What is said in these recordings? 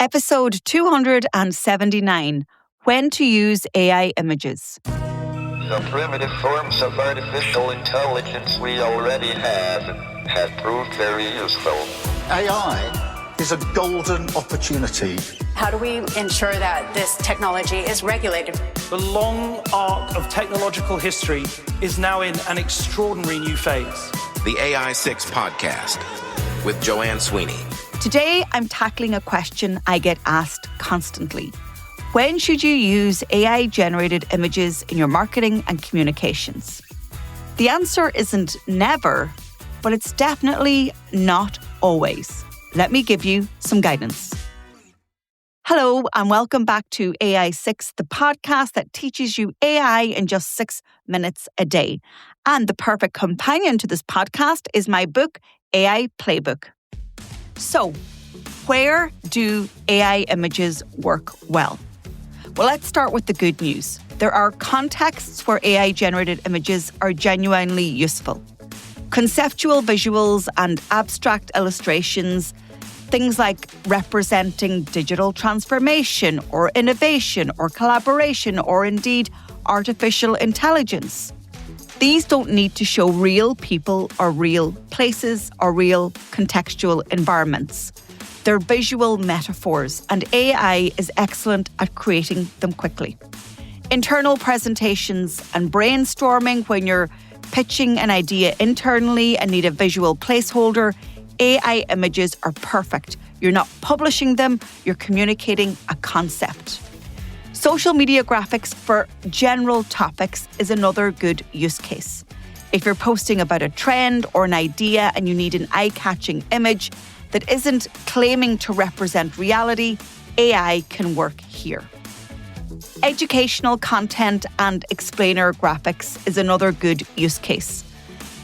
Episode 279, When to Use AI Images. The primitive forms of artificial intelligence we already have proved very useful. AI is a golden opportunity. How do we ensure that this technology is regulated? The long arc of technological history is now in an extraordinary new phase. The AI6 podcast with Joanne Sweeney. Today, I'm tackling a question I get asked constantly. When should you use AI-generated images in your marketing and communications? The answer isn't never, but it's definitely not always. Let me give you some guidance. Hello, and welcome back to AI6, the podcast that teaches you AI in just 6 minutes a day. And the perfect companion to this podcast is my book, AI Playbook. So, where do AI images work well? Well, let's start with the good news. There are contexts where AI-generated images are genuinely useful. Conceptual visuals and abstract illustrations, things like representing digital transformation or innovation or collaboration or indeed artificial intelligence. These don't need to show real people or real places or real contextual environments. They're visual metaphors, and AI is excellent at creating them quickly. Internal presentations and brainstorming when you're pitching an idea internally and need a visual placeholder, AI images are perfect. You're not publishing them, you're communicating a concept. Social media graphics for general topics is another good use case. If you're posting about a trend or an idea and you need an eye-catching image that isn't claiming to represent reality, AI can work here. Educational content and explainer graphics is another good use case.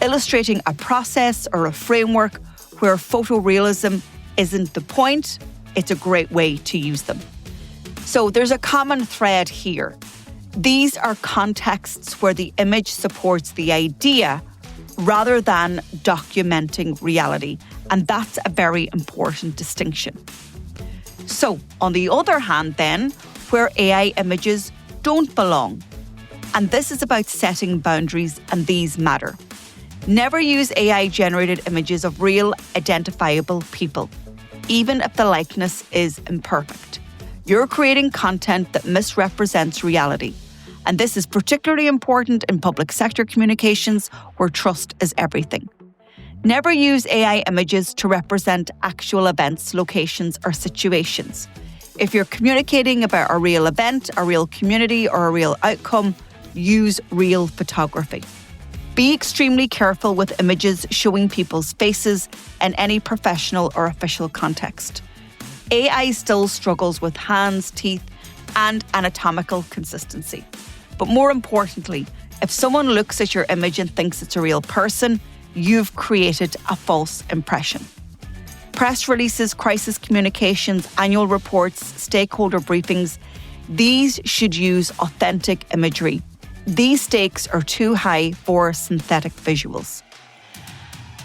Illustrating a process or a framework where photorealism isn't the point, it's a great way to use them. So there's a common thread here. These are contexts where the image supports the idea rather than documenting reality. And that's a very important distinction. So, on the other hand then, where AI images don't belong. And this is about setting boundaries, and these matter. Never use AI-generated images of real, identifiable people, even if the likeness is imperfect. You're creating content that misrepresents reality. And this is particularly important in public sector communications where trust is everything. Never use AI images to represent actual events, locations, or situations. If you're communicating about a real event, a real community, or a real outcome, use real photography. Be extremely careful with images showing people's faces in any professional or official context. AI still struggles with hands, teeth, and anatomical consistency. But more importantly, if someone looks at your image and thinks it's a real person, you've created a false impression. Press releases, crisis communications, annual reports, stakeholder briefings, these should use authentic imagery. These stakes are too high for synthetic visuals.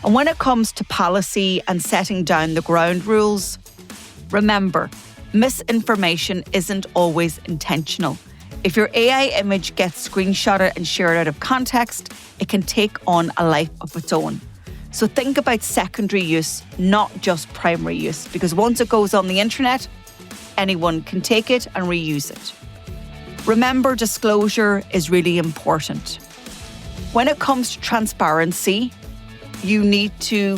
And when it comes to policy and setting down the ground rules, remember, misinformation isn't always intentional. If your AI image gets screenshotted and shared out of context, it can take on a life of its own. So think about secondary use, not just primary use, because once it goes on the internet, anyone can take it and reuse it. Remember, disclosure is really important. When it comes to transparency, you need to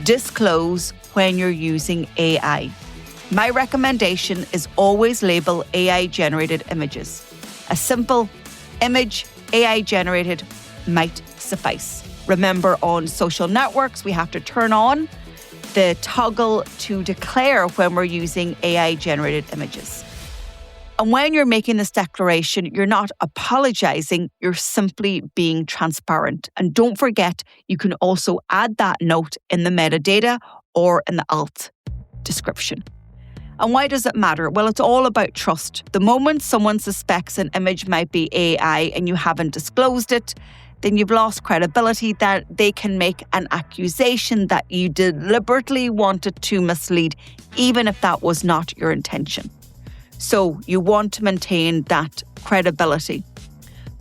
disclose when you're using AI. My recommendation is always label AI-generated images. A simple image, AI-generated, might suffice. Remember, on social networks, we have to turn on the toggle to declare when we're using AI-generated images. And when you're making this declaration, you're not apologizing, you're simply being transparent. And don't forget, you can also add that note in the metadata or in the alt description. And why does it matter? Well, it's all about trust. The moment someone suspects an image might be AI and you haven't disclosed it, then you've lost credibility that they can make an accusation that you deliberately wanted to mislead, even if that was not your intention. So you want to maintain that credibility.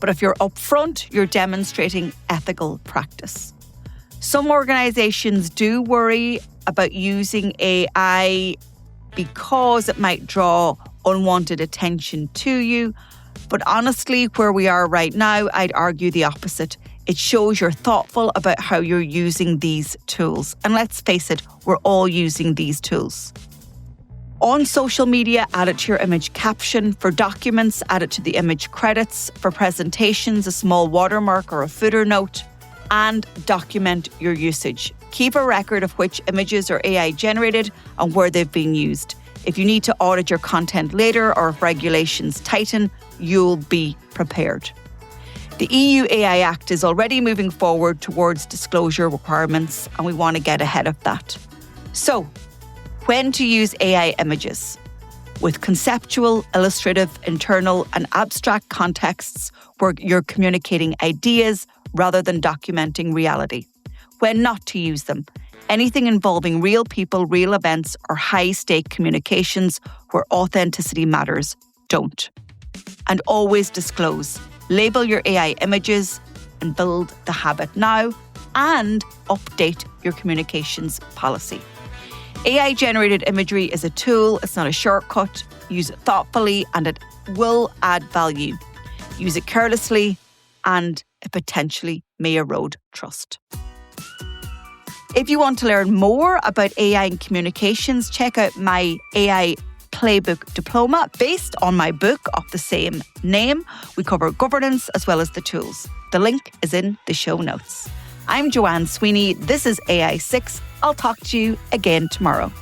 But if you're upfront, you're demonstrating ethical practice. Some organizations do worry about using AI because it might draw unwanted attention to you. But honestly, where we are right now, I'd argue the opposite. It shows you're thoughtful about how you're using these tools. And let's face it, we're all using these tools. On social media, add it to your image caption. For documents, add it to the image credits. For presentations, a small watermark or a footer note. And document your usage. Keep a record of which images are AI generated and where they've been used. If you need to audit your content later or if regulations tighten, you'll be prepared. The EU AI Act is already moving forward towards disclosure requirements, and we want to get ahead of that. So, when to use AI images? With conceptual, illustrative, internal, and abstract contexts where you're communicating ideas rather than documenting reality. When not to use them. Anything involving real people, real events, or high-stake communications where authenticity matters, don't. And always disclose. Label your AI images and build the habit now, and update your communications policy. AI-generated imagery is a tool, it's not a shortcut. Use it thoughtfully and it will add value. Use it carelessly and it potentially may erode trust. If you want to learn more about AI and communications, check out my AI Playbook Diploma based on my book of the same name. We cover governance as well as the tools. The link is in the show notes. I'm Joanne Sweeney. This is AI6. I'll talk to you again tomorrow.